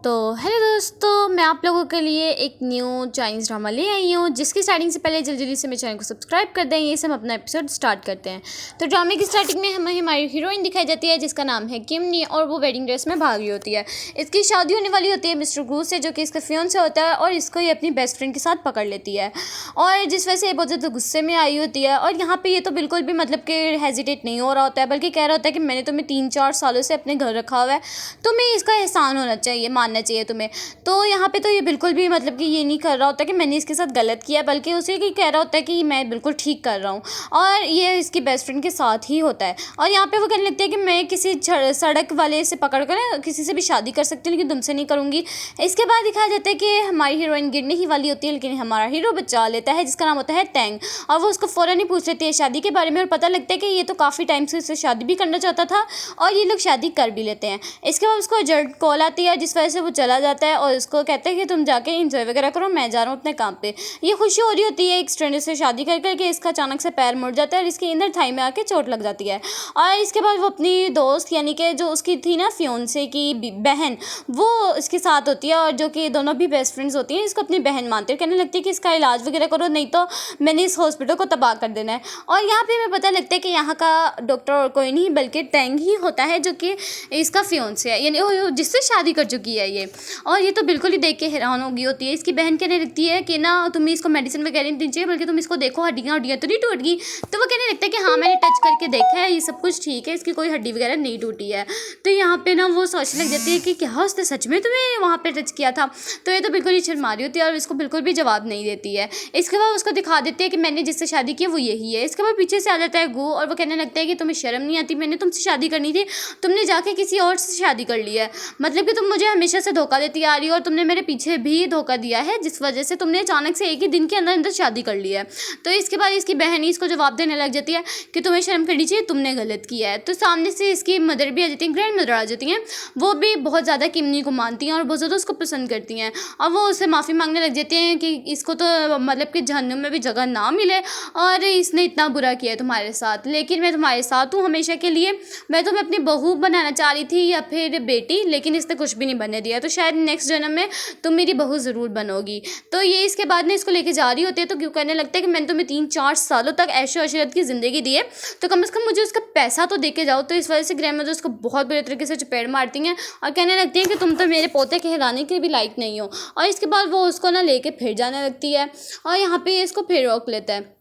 तो हेलो दोस्तों, मैं आप लोगों के लिए एक न्यू चाइनीज़ ड्रामा ले आई हूँ, जिसकी स्टार्टिंग से पहले जल्दी से मेरे चैनल को सब्सक्राइब कर दें। ये से हम अपना एपिसोड स्टार्ट करते हैं। तो ड्रामे की स्टार्टिंग में हमें हमारी हीरोइन दिखाई जाती है, जिसका नाम है किमनी, और वो वेडिंग ड्रेस में भाग रही होती है। इसकी शादी होने वाली होती है मिस्टर ग्रू से, जो कि इसका फियांसे होता है, और इसको ये अपनी बेस्ट फ्रेंड के साथ पकड़ लेती है, और जिस वजह से ये बहुत ज़्यादा गुस्से में आई होती है। और यहाँ पे ये तो बिल्कुल भी मतलब कि हेजिटेट नहीं हो रहा होता है, बल्कि कह रहा होता है कि मैंने तुम्हें 3-4 सालों से अपने घर रखा हुआ है, तुम्हें इसका एहसान होना चाहिए, मानना चाहिए तुम्हें। तो यहाँ पे तो ये बिल्कुल भी मतलब कि ये नहीं कर रहा होता कि मैंने इसके साथ गलत किया, बल्कि उसे कि कह रहा होता है कि मैं बिल्कुल ठीक कर रहा हूँ, और ये इसकी बेस्ट फ्रेंड के साथ ही होता है। और यहाँ पे वो कहने लगती है कि मैं किसी सड़क वाले से पकड़ कर किसी से भी शादी कर सकती हूँ, लेकिन तुमसे नहीं करूँगी। इसके बाद दिखाया जाता है कि हमारी हीरोइन गिरने ही वाली होती है, लेकिन हमारा हीरो बचा लेता है, जिसका नाम होता है टैंग, और वो उसको फ़ौरन ही पूछ लेती है शादी के बारे में, और पता लगता है कि ये तो काफ़ी टाइम से उससे शादी भी करना चाहता था, और ये लोग शादी कर भी लेते हैं। इसके बाद उसको अर्जेंट कॉल आती है, जिस वजह से वो चला जाता है, और उसको कहते हैं कि तुम जाके एंजॉय वगैरह करो, मैं जा रहा हूँ अपने काम पे। ये खुशी हो रही होती है एक स्ट्रेंजर से शादी कर करके, इसका अचानक से पैर मुड़ जाता है, और इसके इंदर थाई में आके चोट लग जाती है। और इसके बाद वो अपनी दोस्त, यानी कि जो उसकी थी ना फियांसे की बहन, वो इसके साथ होती है, और जो कि दोनों भी बेस्ट फ्रेंड्स होती हैं, इसको अपनी बहन मानते हैं, कहने लगती है कि इसका इलाज वगैरह करो, नहीं तो मैंने इस हॉस्पिटल को तबाह कर देना है। और यहाँ पे हमें पता लगता है कि यहाँ का डॉक्टर और कोई नहीं बल्कि टैंग ही होता है, जो कि इसका फियांसे है, यानी जिससे शादी कर चुकी है ये। और ये तो बिल्कुल ही देख के हैरान हो गई होती है। इसकी बहन कहने लगती है कि ना तुम्हें इसको मेडिसिन वगैरह नहीं देनी चाहिए, बल्कि तुम इसको देखो, हड्डियाँ तो नहीं टूट गई। तो वो कहने लगता है कि हाँ, मैंने टच करके देखा है, ये सब कुछ ठीक है, इसकी कोई हड्डी वगैरह नहीं टूटी है। तो यहाँ पे ना वो सोचने लग जाती है कि क्या उसने सच में तुम्हें वहाँ पे टच किया था। तो ये तो बिल्कुल ही शर्मा रही होती है, और इसको बिल्कुल भी जवाब नहीं देती है। इसके बाद उसको दिखा देती है कि मैंने जिससे शादी की वो यही है। इसके बाद पीछे से आ जाता है गो, और वो कहने लगता है कि तुम्हें शर्म नहीं आती, मैंने तुमसे शादी करनी थी, तुमने जाके किसी और से शादी कर ली है, मतलब कि तुम मुझे हमेशा से धोखा देती आ रही हो, और तुमने मेरे पीछे भी धोखा दिया है, जिस वजह से तुमने अचानक से एक ही दिन के अंदर अंदर शादी कर ली है। तो इसके बाद इसकी बहन ही इसको जवाब देने लग जाती है कि तुम्हें शर्म करनी चाहिए, तुमने गलत किया है। तो सामने से इसकी मदर भी आ जाती है, ग्रैंड मदर आ जाती हैं, वो भी बहुत ज़्यादा किमनी को मानती हैं, और बहुत ज़्यादा उसको पसंद करती हैं, और वो उससे माफ़ी मांगने लग जाती हैं कि इसको तो मतलब कि जहन्नुम में भी जगह ना मिले, और इसने इतना बुरा किया है तुम्हारे साथ, लेकिन मैं तुम्हारे साथ हूँ हमेशा के लिए। मैं तुम्हें अपनी बहू बनाना चाह रही थी या फिर बेटी, लेकिन इसने कुछ भी नहीं बनने दिया, तो शायद नेक्स्ट जन्म में तुम मेरी बहू ज़रूर बनोगी। तो ये इसके बाद में इसको लेके जा रही होती है, तो क्यों कहने लगता है कि मैंने तुम्हें 3-4 सालों तक ऐशो अशरत की ज़िंदगी दी है, तो कम से कम मुझे उसका पैसा तो दे के जाओ। तो इस वजह से ग्रैंड मदर उसको बहुत बुरे तरीके से चपेट मारती हैं, और कहने लगती हैं कि तुम तो मेरे पोते कहलाने के भी लायक नहीं हो। और इसके बाद वो उसको ना लेके फिर जाने लगती है, और यहाँ पे इसको फिर रोक लेता है,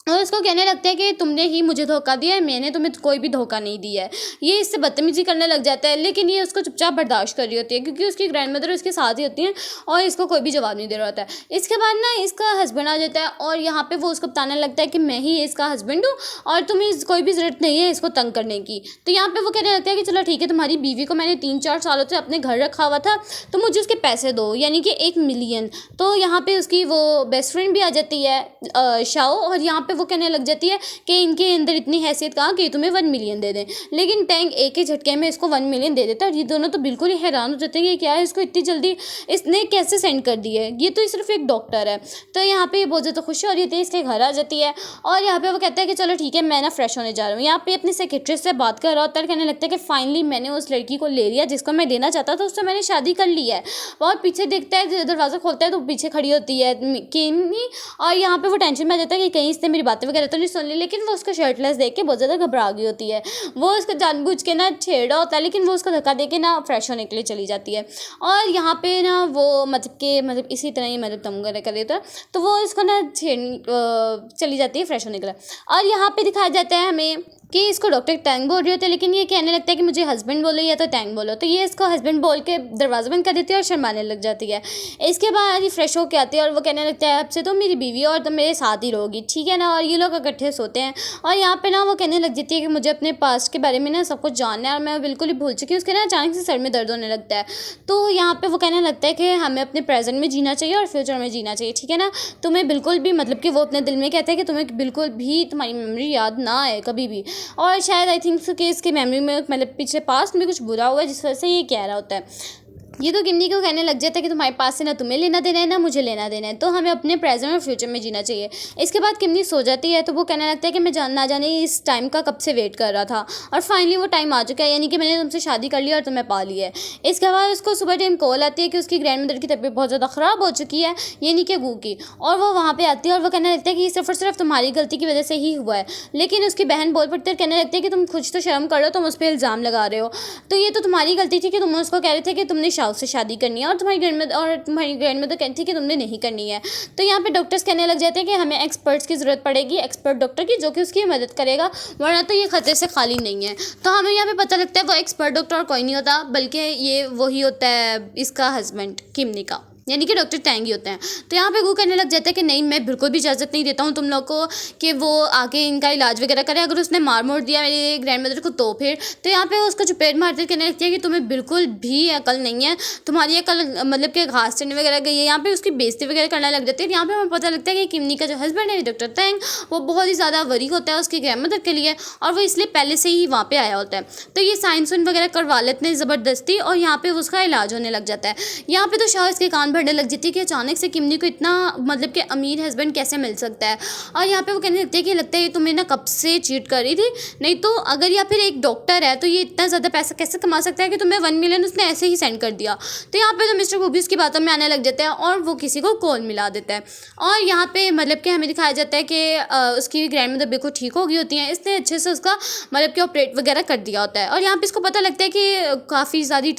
और उसको कहने लगता है कि तुमने ही मुझे धोखा दिया है, मैंने तुम्हें कोई भी धोखा नहीं दिया है। ये इससे बदतमीजी करने लग जाता है, लेकिन ये उसको चुपचाप बर्दाश्त कर रही होती है, क्योंकि उसकी ग्रैंड मदर उसके साथ ही होती हैं, और इसको कोई भी जवाब नहीं दे रहा होता है। इसके बाद ना इसका हस्बैंड आ जाता है, और यहाँ पे वो उसको बताने लगता है कि मैं ही इसका हस्बैंड हूँ, और तुम्हें कोई भी ज़रूरत नहीं है इसको तंग करने की। तो यहाँ पर वो कहने लगता है कि चलो ठीक है, तुम्हारी बीवी को मैंने 3-4 सालों से अपने घर रखा हुआ था, तो मुझे उसके पैसे दो, यानी कि 1 मिलियन। तो यहाँ पर उसकी वो बेस्ट फ्रेंड भी आ जाती है शाओ, और यहाँ पर वो कहने लग जाती है कि इनके अंदर इतनी हैसियत कहाँ कि तुम्हें 1 मिलियन दे दें। लेकिन टैंग एक ही झटके में इसको 1 मिलियन दे देता है, और ये दोनों तो बिल्कुल ही हैरान हो जाते हैं कि क्या है, इसको इतनी जल्दी इसने कैसे सेंड कर दी है, ये तो सिर्फ एक डॉक्टर है। तो यहाँ पे बहुत ज़्यादा खुशी हो रही थी, इसके घर आ जाती है, और यहाँ पे वो कहता है कि चलो ठीक है, मैं ना फ्रेश होने जा रहा हूँ। यहाँ पे अपनी सेक्रेटरी से बात कर रहा होता है, कहने लगता है कि फाइनली मैंने उस लड़की को ले लिया जिसको मैं देना चाहता था, उससे मैंने शादी कर ली है। और पीछे देखता है, दरवाज़ा खोलता है, तो पीछे खड़ी होती है किमी, और यहाँ पे वो टेंशन में आ जाता है कि कहीं इसने मेरी बातें वगैरह तो नहीं सुन ली, लेकिन वो उसका शर्टलेस देख के बहुत ज़्यादा घबरा गई होती है। वो उसको जानबूझ के ना छेड़ा होता है, लेकिन वो उसको धक्का दे के ना फ्रेश होने के लिए चली जाती है। और यहाँ पे ना वो मतलब इसी तरह ही मतलब तंग कर देता है, तो वो इसको ना चली जाती है फ्रेश होने के लिए। और यहाँ पे दिखाया जाता है हमें कि इसको डॉक्टर टैंग बोल रही होती है, लेकिन ये कहने लगता है कि मुझे हस्बैंड बोलो या तो टैंग बोलो। तो ये इसको हस्बैंड बोल के दरवाज़ा बंद कर देती है और शर्माने लग जाती है। इसके बाद ये फ्रेश होकर आती है, और वो कहने लगता है अब से तो मेरी बीवी और तुम मेरे साथ ही रहोगी, ठीक है ना। और ये लोग इकट्ठे सोते हैं, और यहाँ पे ना वो कहने लग जाती है कि मुझे अपने पास्ट के बारे में ना सब कुछ जानना है, और मैं बिल्कुल ही भूल चुकी हूँ। उसके ना अचानक से सर में दर्द होने लगता है। तो यहाँ पर वो कहने लगता है कि हमें अपने प्रेजेंट में जीना चाहिए और फ्यूचर में जीना चाहिए, ठीक है ना। तुम्हें बिल्कुल भी मतलब कि वो अपने दिल में कहता है कि तुम्हें बिल्कुल भी तुम्हारी मेमोरी याद ना आए कभी भी, और शायद आई थिंक कि इसकी मेमोरी में मतलब पीछे पास्ट में कुछ बुरा हुआ है, जिस वजह से ये कह रहा होता है। ये तो किन्नी को कहने लग जाता है कि तुम्हारे पास से ना तुम्हें लेना देना है ना मुझे लेना देना है, तो हमें अपने प्रेजेंट और फ्यूचर में जीना चाहिए। इसके बाद किन्नी सो जाती है तो वो कहने लगता है कि मैं ना जाने इस टाइम का कब से वेट कर रहा था और फाइनली वो टाइम आ चुका है, यानी कि मैंने तुमसे शादी कर ली और तुम्हें पा लिया है। इसके बाद उसको सुबह टाइम कॉल आती है कि उसकी ग्रैंड मदर की तबीयत बहुत ज़्यादा ख़राब हो चुकी है, यानी कि गू की, और वो वहाँ पर आती है और वो कहने लगता है कि सिर्फ और सिर्फ तुम्हारी गलती की वजह से ही हुआ है। लेकिन उसकी बहन बोल पड़ती है, कहने लगती है कि तुम कुछ तो शर्म कर लो, तुम उस पर इल्ज़ाम लगा रहे हो, तो ये तो तुम्हारी गलती थी कि तुम उसको कह रहे थे कि तुमने शाह से शादी करनी है और तुम्हारी ग्रैंड मदर कहती थी कि तुमने नहीं करनी है। तो यहाँ पे डॉक्टर्स कहने लग जाते हैं कि हमें एक्सपर्ट्स की ज़रूरत पड़ेगी, एक्सपर्ट डॉक्टर की, जो कि उसकी मदद करेगा, वरना तो ये खतरे से खाली नहीं है। तो हमें यहाँ पे पता लगता है वो एक्सपर्ट डॉक्टर और कोई नहीं होता, बल्कि ये वही होता है इसका हस्बैंड किमनी का, यानी कि डॉक्टर टैंग ही होते हैं। तो यहाँ पे वो कहने लग जाता है कि नहीं, मैं बिल्कुल भी इजाज़त नहीं देता हूँ तुम लोग को कि वो आके इनका इलाज वगैरह करे, अगर उसने मार मोड़ दिया मेरी ग्रैंड मदर को तो फिर। तो यहाँ पे उसको चपेट मारते कहने लगती है कि तुम्हें बिल्कुल भी अकल नहीं है, तुम्हारी अकल मतलब कि घास चढ़ने वगैरह गई है। यहाँ पे उसकी बेइज्जती वगैरह करने लग जाती है। यहाँ पे हमें पता लगता है कि किमनी का जो हस्बैंड है डॉक्टर टैंग, वो बहुत ही ज़्यादा वरी होता है उसकी ग्रैंड मदर के लिए, और वो इसलिए पहले से ही वहाँ पर आया होता है। तो ये साइंस वगैरह करवा लेते हैं ज़बरदस्ती, और यहाँ पर उसका इलाज होने लग जाता है। यहाँ पर तो शाह इसके कान भरने लग जाती है कि अचानक से किमनी को इतना मतलब कि अमीर हस्बैंड कैसे मिल सकता है। और यहाँ पे वो कहने लगते हैं कि लगता है ये तुम्हें ना कब से चीट कर रही थी, नहीं तो अगर या फिर एक डॉक्टर है तो ये इतना ज़्यादा पैसा कैसे कमा सकता है कि तुम्हें 1 मिलियन उसने ऐसे ही सेंड कर दिया। तो यहाँ पे तो मिस्टर गोभी उसकी बातों में आने लग जाता है और वो किसी को कॉल मिला देता है। और यहाँ पे मतलब कि हमें दिखाया जाता है कि उसकी ग्रैंड मदर बिल्कुल ठीक हो गई होती है, इसने अच्छे से उसका मतलब कि ऑपरेट वगैरह कर दिया होता है। और यहाँ पे इसको पता लगता है कि काफ़ी ज़्यादा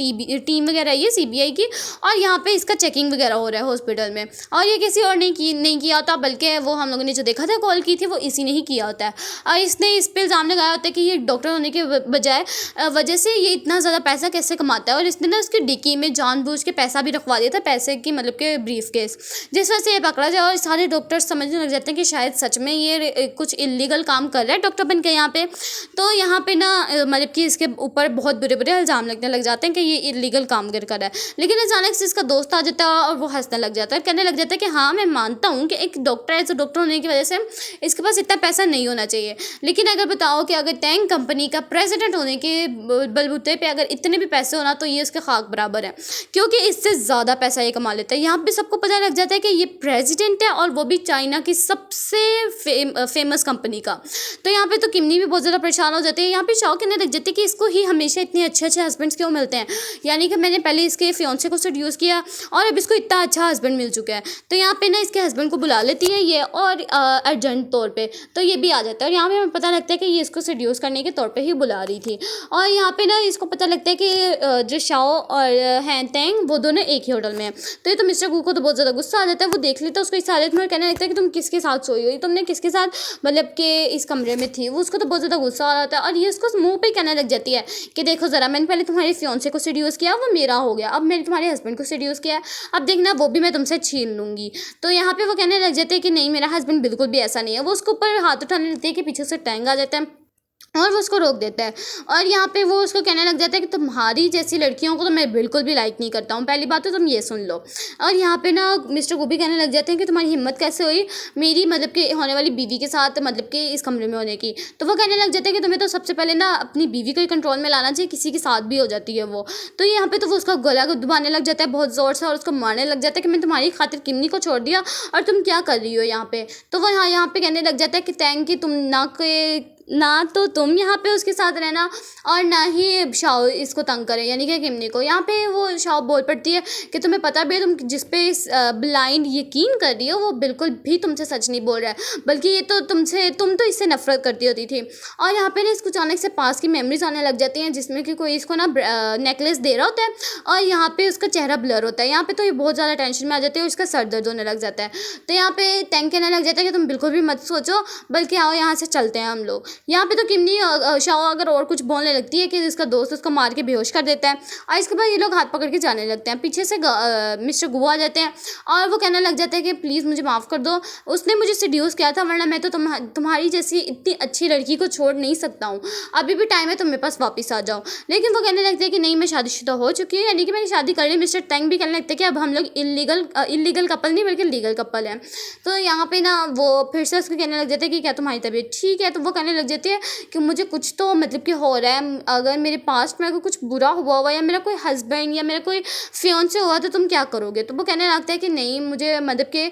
टीम वगैरह है CBI की, और यहाँ पे इसका चेकिंग वगैरह हो रहा है हॉस्पिटल में, और ये किसी और ने नहीं किया होता, बल्कि वो हम लोगों ने जो देखा था कॉल की थी वो इसी ने ही किया होता है। और इसने इस पे इल्ज़ाम लगाया होता है कि ये डॉक्टर होने के बजाय वजह से ये इतना ज़्यादा पैसा कैसे कमाता है, और इसने ना उसकी डिक्की में जानबूझ के पैसा भी रखवा दिया था, पैसे की मतलब के ब्रीफ केस, जिस वजह से ये पकड़ा जाए। और सारे डॉक्टर्स समझने लग जाते हैं कि शायद सच में ये कुछ इलीगल काम कर रहा है डॉक्टर बन के यहाँ पे। तो यहाँ पे ना मतलब कि इसके ऊपर बहुत बुरे बुरे इल्ज़ाम लगने लग जाते हैं कि ये इलीगल काम कर रहा है। लेकिन अचानक से इसका दोस्त आ जाता है और वो हंसने लग जाता है, कहने लग जाता है कि हाँ मैं मानता हूँ कि एक डॉक्टर है, तो डॉक्टर होने की वजह से इसके पास इतना पैसा नहीं होना चाहिए, लेकिन अगर बताओ कि अगर टैंग कंपनी का प्रेसिडेंट होने के बलबूते पे अगर इतने भी पैसे होना तो ये उसके खाक बराबर है, क्योंकि इससे ज़्यादा पैसा ये कमा लेता है। यहाँ पे सबको पता लग जाता है कि ये प्रेसिडेंट है, और वो भी चाइना की सबसे फेमस कंपनी का। तो यहाँ पे तो किमनी भी बहुत ज़्यादा परेशान हो जाती है। यहाँ पे शौक कहने लग जाती है कि इसको ही हमेशा इतने अच्छे अच्छे हस्बैंड्स क्यों मिलते हैं, यानी कि मैंने पहले इसके फियांसे को सेड्यूस किया और अब इसको इतना अच्छा हस्बैंड मिल चुका है। तो यहाँ पे ना इसके हस्बैंड को बुला लेती है ये, और अर्जेंट तौर पे तो ये भी आ जाता है, और यहाँ पे हमें पता लगता है कि ये इसको सेड्यूस करने के तौर पे ही बुला रही थी। और यहाँ पे ना इसको पता लगता है कि जो शाओ और हैं टैंग वो दोनों एक ही होटल में हैं। तो ये तो मिस्टर गू को तो बहुत ज़्यादा गुस्सा आ जाता है, वो देख लेता है उसको इस हालत में और कहने लगता है कि तुम किसके साथ सोई हुई, तुमने किसके साथ मतलब कि इस कमरे में थी। वो उसको तो बहुत ज़्यादा गुस्सा आ जाता है, और ये उसको मुँह पर कहने लग जाती है कि देखो ज़रा, मैंने पहले तुम्हारे फियांसे को सेड्यूस किया, वो मेरा हो गया, अब मैंने तुम्हारे हस्बैंड को सेड्यूस किया, अब देखना वो भी मैं तुमसे छीन लूँगी। तो यहाँ पे वो कहने लग जाते हैं कि नहीं, मेरा हस्बैंड बिल्कुल भी ऐसा नहीं है। वो उसके ऊपर हाथ उठाने लगती है कि पीछे से टैंग आ जाता है और वो उसको रोक देता है, और यहाँ पे वो उसको कहने लग जाता है कि तुम्हारी जैसी लड़कियों को तो मैं बिल्कुल भी लाइक नहीं करता हूँ, पहली बात तो तुम ये सुन लो। और यहाँ पे ना मिस्टर गोभी कहने लग जाते हैं कि तुम्हारी हिम्मत कैसे हुई मेरी मतलब कि होने वाली बीवी के साथ मतलब कि इस कमरे में होने की। तो वो कहने लग जाते हैं कि तुम्हें तो सबसे पहले ना अपनी बीवी को ही कंट्रोल में लाना चाहिए, किसी के साथ भी हो जाती है वो। तो यहाँ पे तो वो उसका गला दबाने लग जाता है बहुत ज़ोर से, और उसको मारने लग जाता है कि मैं तुम्हारी खातिर किमनी को छोड़ दिया और तुम क्या कर रही हो यहाँ पे। तो वो यहाँ पे कहने लग जाता है कि टैंग की तुम ना तो तुम यहाँ पे उसके साथ रहना और ना ही शाओ इसको तंग करें, यानी कि किमनी को। यहाँ पे वो शाओ बोल पड़ती है कि तुम्हें पता भी है तुम जिस पे ब्लाइंड यकीन कर रही हो वो बिल्कुल भी तुमसे सच नहीं बोल रहा है, बल्कि ये तो तुम तो इससे नफरत करती होती थी। और यहाँ पे ना इसको अचानक से पास की मेमोरीज आने लग जाती हैं, जिसमें कि कोई इसको ना नेकलेस दे रहा होता है और यहाँ पे उसका चेहरा ब्लर होता है। यहाँ पे तो ये बहुत ज़्यादा टेंशन में आ जाती है और इसका सर दर्द होने लग जाता है। तो यहाँ पे टैंक कहने लग जाता है कि तुम बिल्कुल भी मत सोचो, बल्कि आओ यहाँ से चलते हैं हम लोग। यहाँ पे तो किमनी शाओ अगर और कुछ बोलने लगती है कि इसका दोस्त उसको मार के बेहोश कर देता है, और इसके बाद ये लोग हाथ पकड़ के जाने लगते हैं। पीछे से मिस्टर गु आ जाते हैं और वो कहने लग जाते हैं कि प्लीज़ मुझे माफ़ कर दो, उसने मुझे सेड्यूस किया था, वरना मैं तो तुम्हारी जैसी इतनी अच्छी लड़की को छोड़ नहीं सकता हूँ, अभी भी टाइम है, तुम मेरे पास वापस आ जाओ। लेकिन वो कहने लगते हैं कि नहीं, मैं शादीशुदा हो चुकी है, यानी कि मैंने शादी कर ली। मिस्टर टैंग भी कहने लगते हैं कि अब हम लोग इलीगल कपल नहीं बल्कि लीगल कपल हैं। तो यहाँ पे ना वो फिर से उसको कहने लग जाते हैं कि क्या तुम्हारी तबीयत ठीक है। तो वो कहने लग जाती है कि मुझे कुछ तो मतलब कि हो रहा है, अगर मेरे पास्ट में अगर कुछ बुरा हुआ हुआ या मेरा कोई हस्बैंड या मेरा कोई फियांसे हुआ तो तुम क्या करोगे। तो वो कहने लगता है कि नहीं, मुझे मतलब कि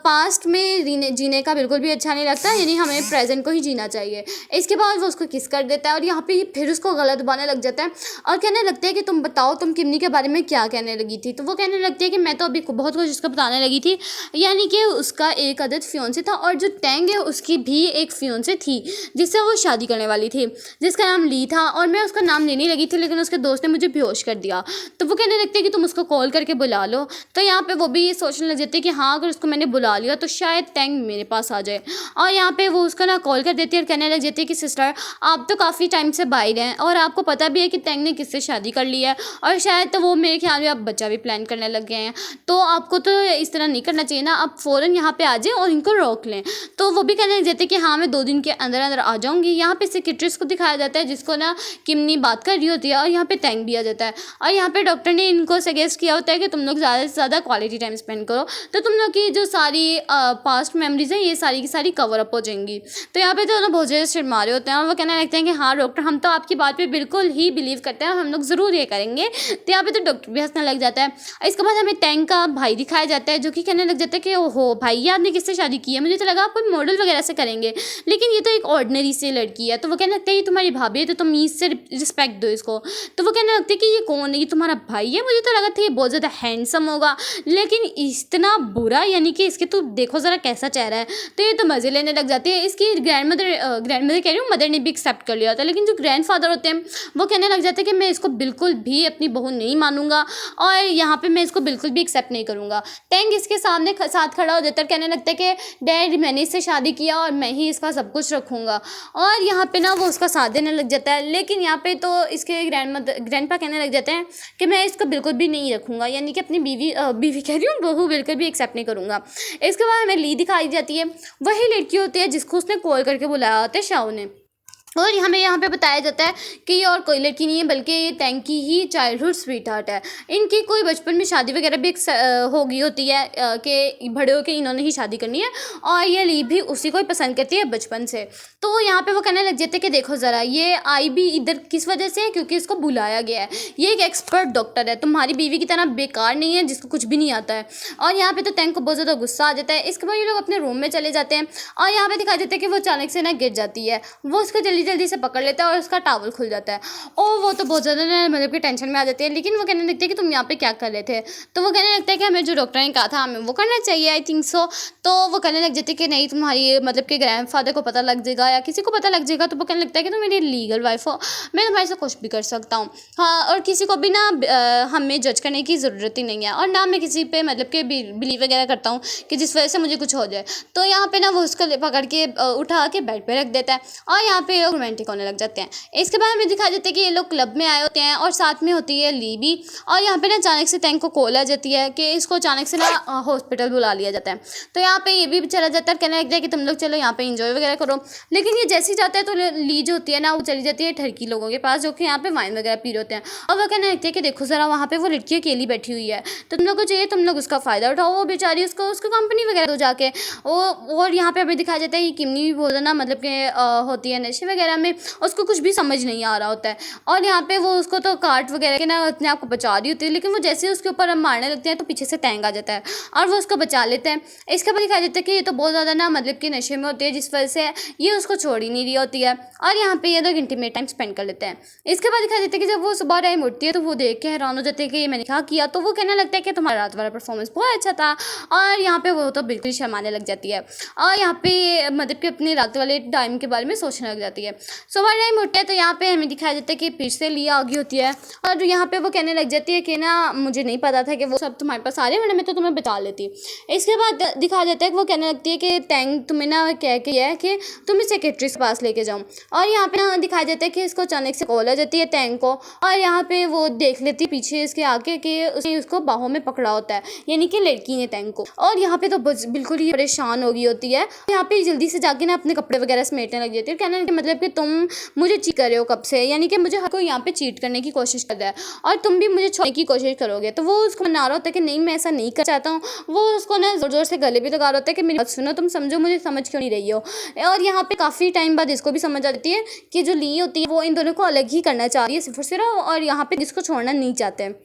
पास्ट में जीने का बिल्कुल भी अच्छा नहीं लगता, यानी हमें प्रेजेंट को ही जीना चाहिए। इसके बाद वो उसको किस कर देता है और यहाँ पे फिर उसको गलत बाने लग जाता है और कहने लगता है कि तुम बताओ तुम किमनी के बारे में क्या कहने लगी थी। तो वो कहने लगती है कि मैं तो अभी बहुत कुछ उसको बताने लगी थी, यानी कि उसका एक अदद फियांसे था और जो टैंग है उसकी भी एक फियांसे थी जिससे वो शादी करने वाली थी, जिसका नाम ली था। और मैं उसका नाम लेने लगी थी लेकिन उसके दोस्त ने मुझे बेहोश कर दिया। तो वो कहने लगती है कि तुम उसको कॉल करके बुला लो। तो यहाँ पे वो भी ये सोचने लग जाती है कि हाँ, अगर उसको मैंने बुला लिया तो शायद टैंग मेरे पास आ जाए। और यहाँ पे वो उसका ना कॉल कर देती है और कहने लग जाती है कि सिस्टर, आप तो काफ़ी टाइम से बाहर हैं और आपको पता भी है कि टैंग ने किससे शादी कर ली है और शायद तो वो मेरे ख्याल में आप बच्चा भी प्लान करने लग गए हैं। तो आपको तो इस तरह नहीं करना चाहिए ना, आप फ़ौरन यहाँ पे आ जाएं और इनको रोक लें। तो वो भी कहने लग जाते हैं कि हाँ, मैं 2 दिन के अंदर अंदर आ जाऊँगी। यहाँ पे सेक्रेटरीज को दिखाया जाता है जिसको ना किमनी बात कर रही होती है और यहाँ पे टैंग भी आ जाता है और यहाँ पे डॉक्टर ने इनको सजेस्ट किया होता है कि तुम लोग ज़्यादा से ज़्यादा क्वालिटी टाइम स्पेंड करो, तो तुम लोग की जो सारी पास्ट मेमोरीज हैं ये सारी की सारी कवर अप हो जाएंगी। तो यहाँ पे दोनों बहुत ज़्यादा शर्मा रहे होते हैं और वो कहने लगते हैं कि हाँ डॉक्टर, हम तो आपकी बात पे बिल्कुल ही बिलीव करते हैं, हम लोग ज़रूर ये करेंगे। तो यहाँ पे तो डॉक्टर भी हंसने लग जाता है। इसके बाद हमें टैंग का भाई दिखाया जाता है जो कि कहने लग जाता है कि ओहो भाई, आपने किससे शादी की है, मुझे तो लगा आप कोई मॉडल वगैरह से करेंगे, लेकिन ये तो एक ऑर्डिनरी से लड़की है। तो वो कहने लगता है ये तुम्हारी भाभी है तो तुम इससे रिस्पेक्ट दो इसको। तो वो कहने लगते हैं कि ये कौन है, ये तुम्हारा भाई है, मुझे तो लगा था ये बहुत ज़्यादा हैंडसम होगा लेकिन इतना बुरा, यानी कि इसके तो देखो ज़रा कैसा चेहरा है। तो ये तो मज़े लेने लग जाती है। इसकी ग्रैंड मदर कह रही हूँ, मदर ने भी एक्सेप्ट कर लिया होता है, लेकिन जो ग्रैंड फादर होते हैं वो कहने लग जाते हैं कि मैं इसको बिल्कुल भी अपनी बहू नहीं मानूंगा और यहाँ पे मैं इसको बिल्कुल भी एक्सेप्ट नहीं करूँगा। टैंग इसके सामने साथ खड़ा हो जाता है, कहने लगता है कि डैड, मैंने इससे शादी किया और मैं ही इसका सब कुछ रखूँगा। और यहाँ पे ना वो उसका साथ देने लग जाता है, लेकिन यहाँ पे तो इसके ग्रैंडपा कहने लग जाते हैं कि मैं इसको बिल्कुल भी नहीं रखूँगा, यानी कि अपनी बीवी कह रही हूँ, बहू बिल्कुल भी एक्सेप्ट नहीं करूँगा। इसके बाद हमें ली दिखाई जाती है, वही लड़की होती है जिसको उसने कॉल करके बुलाया होता है शाओ ने। और हमें यहाँ पे बताया जाता है कि ये और कोई लड़की नहीं है बल्कि ये टैंग की ही चाइल्डहुड स्वीट हार्ट है। इनकी कोई बचपन में शादी वगैरह भी हो गई होती है कि बड़े होकर इन्होंने ही शादी करनी है और ये ली भी उसी को ही पसंद करती है बचपन से। तो यहाँ पे वो कहने लग जाते हैं कि देखो ज़रा, ये आई भी इधर किस वजह से है, क्योंकि इसको बुलाया गया है। ये एक एक्सपर्ट डॉक्टर है, तुम्हारी बीवी की तरह बेकार नहीं है जिसको कुछ भी नहीं आता है। और यहाँ पे तो टैंग को बहुत ज़्यादा गुस्सा आ जाता है। इसके बाद ये लोग अपने रूम में चले जाते हैं और यहाँ पे दिखा देते हैं कि वो अचानक से ना गिर जाती है। वो उसको जल्दी से पकड़ लेता है और उसका टावल खुल जाता है और वो तो बहुत ज़्यादा मतलब कि टेंशन में आ जाती है। लेकिन वो कहने लगती है कि तुम यहाँ पे क्या कर रहे थे। तो वो कहने लगता है कि हमें जो डॉक्टर ने कहा था हमें वो करना चाहिए, आई थिंक सो। तो वो कहने लग जाती है कि नहीं, तुम्हारी मतलब कि ग्रैंडफादर को पता लग जाएगा या किसी को पता लग जाएगा। तो वो कहने लगता है कि तुम मेरी लीगल वाइफ हो, मैं तुम्हारे से कुछ भी कर सकता हूँ। हाँ, और किसी को भी ना हमें जज करने की ज़रूरत ही नहीं है और ना मैं किसी पे मतलब कि बिलीव वगैरह करता हूँ कि जिस वजह से मुझे कुछ हो जाए। तो यहाँ पे ना वो उसको पकड़ के उठा के बेड पे रख देता है और यहाँ पे लोग रोमांटिक होने लग जाते हैं। इसके बाद हमें दिखा देते हैं कि ये लोग क्लब में आए होते हैं और साथ में होती है ली भी। और यहाँ पे ना अचानक से टैंग को कॉल आ जाती है कि इसको अचानक से ना हॉस्पिटल बुला लिया जाता है। तो यहाँ पे ये भी चला जाता है, कहने लगता है कि तुम लोग चलो यहाँ पे इंजॉय वगैरह करो। लेकिन ये जैसे ही जाता है तो ली जो होती है ना वो चली जाती है ठरकी लोगों के पास जो कि यहाँ पे वाइन वगैरह पी रहे होते हैं और वो कहने लगते हैं कि देखो ज़रा वहाँ पे वो लड़की अकेली बैठी हुई है, तो तुम लोग को चाहिए तुम लोग उसका फ़ायदा उठाओ, वो बेचारी उसको कंपनी वगैरह दो जाके। और यहाँ पे हमें दिखाया जाता है कि किमनी भी बहुत ना मतलब कि होती है नशे वगैरह में, उसको कुछ भी समझ नहीं आ रहा होता है। और यहाँ पे वो उसको तो काट वगैरह के ना अपने आप को बचा रही होती है, लेकिन वो जैसे उसके ऊपर मारने लगते हैं तो पीछे से टैंग आ जाता है और वो उसको बचा लेते हैं। इसके बाद दिखाया जाता है कि ये तो बहुत ज़्यादा ना मतलब कि नशे में होती है जिस वजह से ये उसको छोड़ ही नहीं रही होती है और यहाँ पे ये लोग इंटीमेट टाइम स्पेंड कर लेते हैं। इसके बाद दिखाया जाता है कि जब वो सुबह टाइम उठती है तो वो देख के हैरान हो जाते हैं कि ये मैंने क्या किया। तो वो कहने लगता है कि तुम्हारा रात वाला परफॉर्मेंस बहुत अच्छा था और यहाँ पे वो तो बिल्कुल शर्माने लग जाती है और यहाँ पे मतलब कि अपने रात वाले टाइम के बारे में सोचने लग जाती है। सुबह टाइम उठते हैं तो यहाँ पे हमें दिखाया जाता है कि फिर से लिया आ गई होती है और यहाँ पे वो कहने लग जाती है कि ना मुझे नहीं पता था कि वो सब तुम्हारे पास आ रहे हैं, वरना मैं तो तुम्हें बचा लेती। इसके बाद दिखाया जाता है कि वो कहने लगती है कि टैंग तुम्हें ना कह के है कि तुम इस सेक्रेटरी के पास लेके जाओ। और यहाँ पे ना दिखाया जाता है कि इसको अचानक से कॉल आ जाती है टैंग को और यहाँ पे वो देख लेती है पीछे इसके आके कि उसने उसको बाहों में पकड़ा होता है, यानी कि लड़की ने टैंग को। और यहाँ पे तो बिल्कुल ही परेशान हो गई होती है। यहाँ पे जल्दी से जाके ना अपने कपड़े वगैरह समेटने लग जाती है, कहने मतलब मतलब कि तुम मुझे चीट कर रहे हो कब से, यानी कि मुझे हर कोई यहाँ पे चीट करने की कोशिश कर रहा है और तुम भी मुझे छोड़ने की कोशिश करोगे। तो वो उसको मना रहा होता है कि नहीं मैं ऐसा नहीं कर चाहता हूँ। वो उसको ना ज़ोर ज़ोर से गले भी लगा रहा होता है कि मेरी बात सुनो, तुम समझो, मुझे समझ क्यों नहीं रही हो। और यहाँ पे काफ़ी टाइम बाद इसको भी समझ आती है कि जो ली होती है वो इन दोनों को अलग ही करना चाह रही है सिर्फ और सिर्फ, और यहाँ पे इसको छोड़ना नहीं चाहते हैं।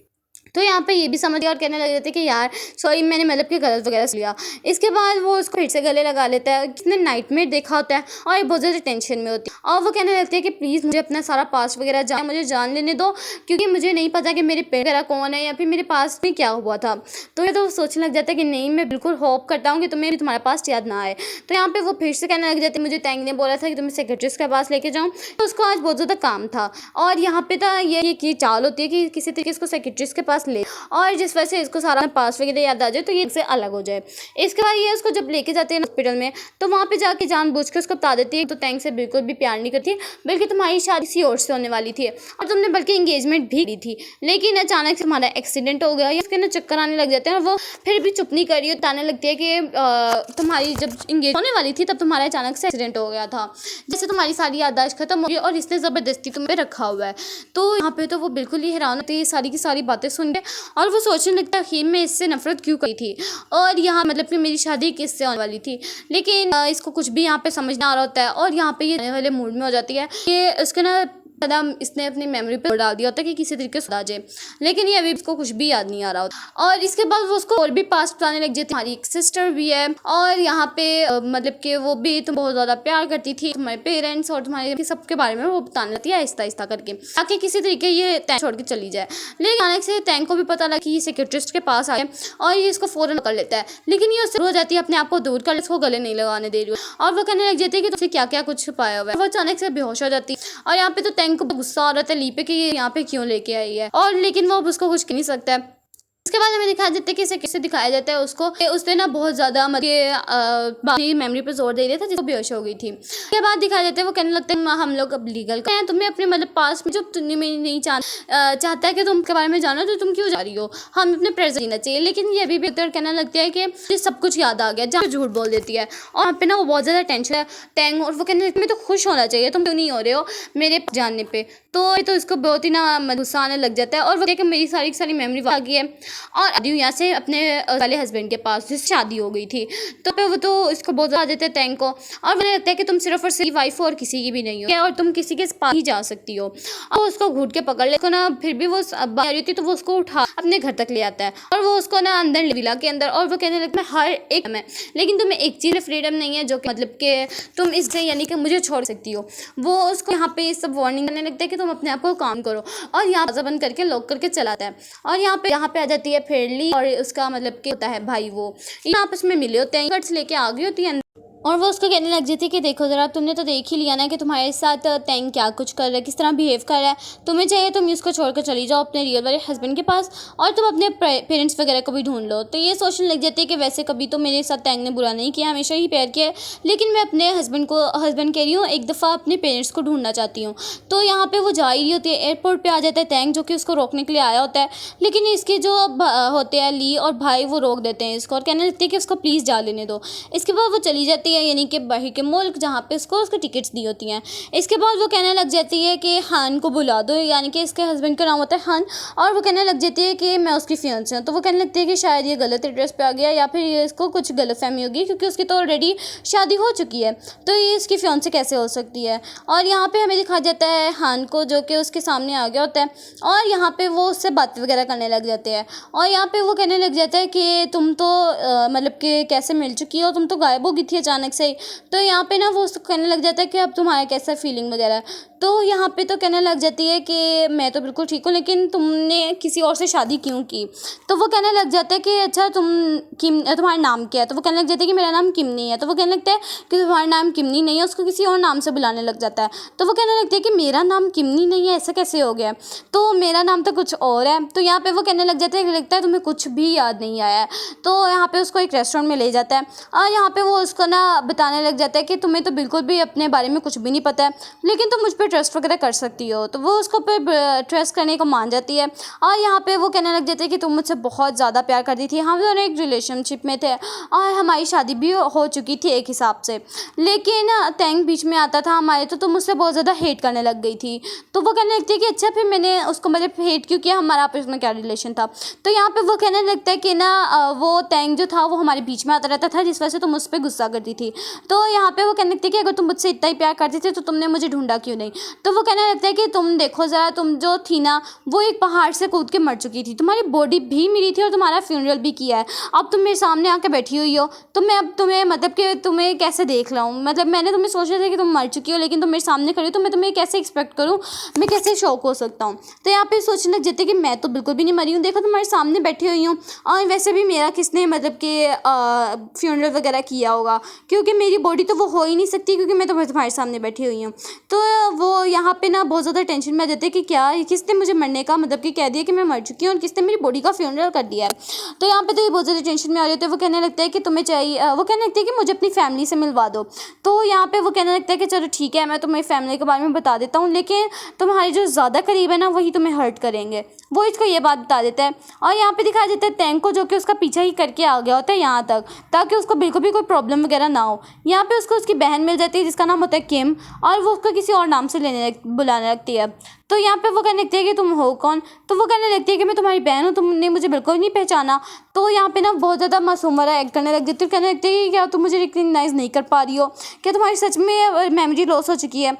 तो यहाँ पे ये भी समझ गया और कहने लग जाते कि यार सॉरी, मैंने मतलब कि गलत वगैरह से लिया। इसके बाद वो उसको फिर से गले लगा लेता है। किसने नाइटमेयर देखा होता है और ये बहुत ज़्यादा टेंशन में होती है और वो कहने लगती है कि प्लीज़ मुझे अपना सारा पास्ट वगैरह मुझे जान लेने दो, क्योंकि मुझे नहीं पता कि मेरे पेरेंट्स वगैरह कौन है या फिर मेरे पास में क्या हुआ था। तो ये तो सोचने लग जाता है कि नहीं, मैं बिल्कुल होप करता हूँ कि तुम्हें भी तुम्हारा पास्ट याद ना आए। तो यहाँ पे वो फिर से कहने लग जाती है मुझे टैंक ने बोला था कि तुम्हें सेक्रेटरिस्ट के पास लेके जाऊँ, तो उसको आज बहुत ज़्यादा काम था और यहाँ पे था ये चाल होती है कि किसी तरीके इसको सेक्रेटरिस्ट के पास ले, और जिस वजह से इसको सारा पास वगैरह याद आ जाए तो ये इससे अलग हो जाए। इसके बाद ये उसको जब लेके जाते हैं हॉस्पिटल में, तो वहाँ पे जाके जानबूझ के उसको बता देती है तो टैंक से बिल्कुल भी प्यार नहीं करती, बल्कि तुम्हारी शादी किसी और से होने वाली थी और तुमने बल्कि एंगेजमेंट भी की थी, लेकिन अचानक से हमारा एक्सीडेंट हो गया। उसके ना चक्कर आने लग जाते हैं और वो फिर भी चुप नहीं कर रही, बताने लगती है कि तुम्हारी जब एंगेज होने वाली थी तब तुम्हारा अचानक से एक्सीडेंट हो गया था, जैसे तुम्हारी सारी याददाश्त खत्म हो गई और इसने ज़बरदस्ती तुम्हें रखा हुआ है। तो यहाँ पे तो वो बिल्कुल ही हैरान होती है सारी की सारी बातें सुन के और वो सोचने लगता है मैं इससे नफरत क्यों करी थी और यहाँ मतलब कि मेरी शादी किससे होने वाली थी। लेकिन इसको कुछ भी यहाँ पे समझ नहीं आ रहा होता है और यहाँ पे ये वाले मूड में हो जाती है कि उसके ना इसने अपनी मेमोरी पर डाल दिया होता है कि किसी तरीके से आ जाए, लेकिन ये अभी उसको कुछ भी याद नहीं आ रहा होता। और इसके बाद वो उसको और भी पास बताने लग जाती है हमारी एक सिस्टर भी है और यहाँ पे मतलब कि वो भी तुम बहुत ज़्यादा प्यार करती थी, तुम्हारे पेरेंट्स और तुम्हारे सबके बारे में वो बताने लगती है आहिस्ता आहिस्ता करके, ताकि किसी तरीके ये टैंक छोड़ के चली जाए। लेकिन अचानक से टैंक को भी पता लगा कि ये सेक्रेटरिस्ट के पास आए और ये इसको फ़ौरन कर लेता है, लेकिन ये उससे हो जाती है अपने आप को दूर कर, इसको गले नहीं लगाने दे रही और वो कहने लग जाती है कि तुमसे क्या क्या कुछ छुपाया हुआ है। वो अचानक से बेहोश हो जाती है और यहाँ पे तो टैंक को गुस्सा आ रहा था ली पे कि ये यहाँ पे क्यों लेके आई है, और लेकिन वो अब उसको कुछ कह नहीं सकता है। इसके बाद हमें दिखाया जाता है कि इसे कैसे दिखाया जाता है उसको, उसने ना बहुत ज़्यादा मतलब मेमोरी पर जोर दे दिया था जिसको बेहोश हो गई थी। उसके बाद दिखाया जाता है वो कहने लगते हैं हम लोग अब लीगल हैं, तुम्हें अपने मतलब पास में जो तुम्हें नहीं चाहता है कि तुम के बारे में जानो तो तुम क्यों जा रही हो, हम अपने प्रेजेंट जीना चाहिए। लेकिन ये अभी भी कहना लगता है कि सब कुछ याद आ गया, जहाँ झूठ बोल देती है और वहाँ पे ना वो बहुत ज़्यादा टेंशन है टैंग, और वो कहने लगती है मैं तो खुश होना चाहिए, तुम क्यों नहीं हो रहे हो मेरे जानने पर। तो इसको बहुत ही ना गुस्सा आने लग जाता है और वो कहती है कि मेरी सारी मेमोरी आ गई है और अभी यहाँ से अपने वाले हस्बैंड के पास जिससे शादी हो गई थी। तो पे वो तो इसको बहुत ज़्यादा देते हैं टैंक को और मुझे लगता है कि तुम सिर्फ और सिर्फ वाइफ और किसी की भी नहीं हो और तुम किसी के पास ही जा सकती हो। और उसको घूट के पकड़ ले ना, फिर भी वो बाहर होती तो वो उसको उठा अपने घर तक ले आता है और वो उसको ना अंदर विला के अंदर, और वो कहने लगता है हर एक में, लेकिन तुम्हें एक चीज़ फ्रीडम नहीं है जो कि मतलब कि तुम इससे यानी कि मुझे छोड़ सकती हो। वो उसको यहाँ पे सब वार्निंग करने लगता है कि तुम अपने आप को काम करो और यहाँ बंद करके लॉक करके चलाता है। और यहाँ पे आ जाती है फेरली और उसका मतलब कि होता है भाई, वो आपस में मिले होते हैं, कट्स लेके आ गई होती है और वो उसको कहने लग जाती है कि देखो ज़रा तुमने तो देख ही लिया ना कि तुम्हारे साथ टैंक क्या कुछ कर रहा है, किस तरह बिहेव कर रहा है, तुम्हें चाहिए तुम इसको छोड़कर चली जाओ अपने रियल वाले हस्बैंड के पास और तुम अपने पेरेंट्स वगैरह को भी ढूंढ लो। तो ये सोचने लग जाती है कि वैसे कभी तो मेरे साथ टैंक ने बुरा नहीं किया, हमेशा ही प्यार किया है, लेकिन मैं अपने हस्बैंड कह रही हूँ एक दफ़ा अपने पेरेंट्स को ढूंढना चाहती हूँ। तो यहाँ पर वो जा रही होती है, एयरपोर्ट पर आ जाता है टैंक जो कि उसको रोकने के लिए आया होता है, लेकिन इसके जो होते हैं ली और भाई वो रोक देते हैं इसको और कहने लगते हैं कि उसको प्लीज़ जा लेने दो। इसके बाद वो चली जाती है यानी कि बाहर के मुल्क जहाँ पे उसको टिकट्स दी होती हैं। इसके बाद वो कहने लग जाती है कि हान को बुला दो, यानी कि इसके हस्बैंड का नाम होता है हान, और वो कहने लग जाती है कि मैं उसकी फियांसे हूँ। तो वो कहने लगती है कि शायद ये गलत एड्रेस पे आ गया या फिर ये इसको कुछ गलतफहमी होगी क्योंकि उसकी तो ऑलरेडी शादी हो चुकी है, तो ये इसकी फियांसे कैसे हो सकती है। और यहाँ पे हमें दिखाया जाता है हान को जो कि उसके सामने आ गया होता है और यहाँ पे वो उससे बातें वगैरह करने लग जाते हैं और यहाँ पे वो कहने लग जाता है कि तुम तो मतलब कि कैसे मिल चुकी हो, तुम तो गायब हो गई थी अचानक से। तो यहाँ पे ना वो उसको कहने लग जाता है कि अब तुम्हारा कैसा फीलिंग वगैरह। तो यहाँ पे तो कहने लग जाती है कि मैं तो बिल्कुल ठीक हूँ, लेकिन तुमने किसी और से शादी क्यों की। तो वो कहने लग जाता है कि अच्छा तुम्हारा नाम क्या है। तो वो कहने लग जाता है कि मेरा नाम किमनी है। तो वो कहने लगता है कि तुम्हारा नाम किमनी नहीं है, उसको किसी और नाम से बुलाने लग जाता है। तो वो कहने लगती है कि मेरा नाम किमनी नहीं है, ऐसा कैसे हो गया, तो मेरा नाम तो कुछ और है। तो यहाँ पे वो कहने लग जाता है कि लगता है तुम्हें कुछ भी याद नहीं आया है। तो यहाँ पे उसको एक रेस्टोरेंट में ले जाता है और यहाँ पे वो उसको ना बताने लग जाता है कि तुम्हें तो बिल्कुल भी अपने बारे में कुछ भी नहीं पता है, लेकिन तुम मुझ पर ट्रस्ट वगैरह कर सकती हो। तो वो उसको पे ट्रस्ट करने को मान जाती है और यहाँ पे वो कहने लग जाती है कि तुम मुझसे बहुत ज़्यादा प्यार करती थी, हम दोनों एक रिलेशनशिप में थे और हमारी शादी भी हो चुकी थी एक हिसाब से, लेकिन टैंक बीच में आता था हमारे, तो तुम मुझसे बहुत ज़्यादा हेट करने लग गई थी। तो वो कहने लगती है कि अच्छा फिर मैंने उसको मतलब हेट क्यों किया, हमारा आपस में क्या रिलेशन था। तो यहाँ पे वो कहने लगता है कि ना वो टैंक जो था वो हमारे बीच में आता रहता था, जिस वजह से तुम मुझ पर गुस्सा करती थी। तो यहाँ पे वो कहने लगती है कि अगर तुम मुझसे इतना ही प्यार करती थी तो तुमने मुझे ढूंढा क्यों नहीं। तो वो कहने लगता है कि तुम देखो ज़रा, तुम जो थी ना वो एक पहाड़ से कूद के मर चुकी थी, तुम्हारी बॉडी भी मिली थी और तुम्हारा फ्यूनरल भी किया है, अब तुम मेरे सामने आके बैठी हुई हो, तो मैं अब तुम्हें मतलब कि तुम्हें कैसे देख लाऊं, मतलब मैंने तुम्हें सोचा था कि तुम मर चुकी हो, लेकिन तुम मेरे सामने खड़ी हो, तो मैं तुम्हें कैसे एक्सपेक्ट करूं, मैं कैसे शौक हो सकता हूं। तो यहाँ पे सोचने लग जाते कि मैं तो बिल्कुल भी नहीं मरी हूँ, देखो तुम्हारे सामने बैठी हुई हूँ, और वैसे भी मेरा किसने मतलब कि फ्यूनरल वगैरह किया होगा, क्योंकि मेरी बॉडी तो वो हो ही नहीं सकती, क्योंकि मैं तो तुम्हारे सामने बैठी हुई हूँ। तो वो यहाँ पे ना बहुत ज़्यादा टेंशन में आ जाते हैं कि क्या किसने मुझे मरने का मतलब कि कह दिया कि मैं मर चुकी हूँ और किसने मेरी बॉडी का फ्यूनरल कर दिया है। तो यहाँ पे तो ये बहुत ज़्यादा टेंशन में आ रहे होते हैं। वो कहने लगता है कि तुम्हें चाहिए, वो कहने लगता है कि मुझे अपनी फैमिली से मिलवा दो। तो यहाँ पे वो कहने लगता है कि चलो ठीक है, मैं तुम्हें फैमिली के बारे में बता देता हूँ, लेकिन तुम्हारे जो ज़्यादा करीब है ना वही तुम्हें हर्ट करेंगे। वो इसको ये बात बता देता है और यहाँ पे दिखाया जाता है टैंक को, जो कि उसका पीछा ही करके आ गया होता है यहाँ तक, ताकि उसको बिल्कुल भी कोई प्रॉब्लम वगैरह ना हो। यहाँ पे उसको उसकी बहन मिल जाती है जिसका नाम होता है किम, और वो उसको किसी और नाम से बुलाने लगती है। तो यहाँ पे वो कहने लगती है कि तुम हो कौन। तो वो कहने लगती है कि मैं तुम्हारी बहन हूँ, तुमने मुझे बिल्कुल नहीं पहचाना। तो यहाँ पे ना बहुत ज़्यादा मासूम वाला एक्ट करने लग जाती है, कहने लगती है कि क्या तुम मुझे रिकग्नाइज़ नहीं कर पा रही हो, क्या तुम्हारी सच में मेमोरी लॉस हो चुकी है।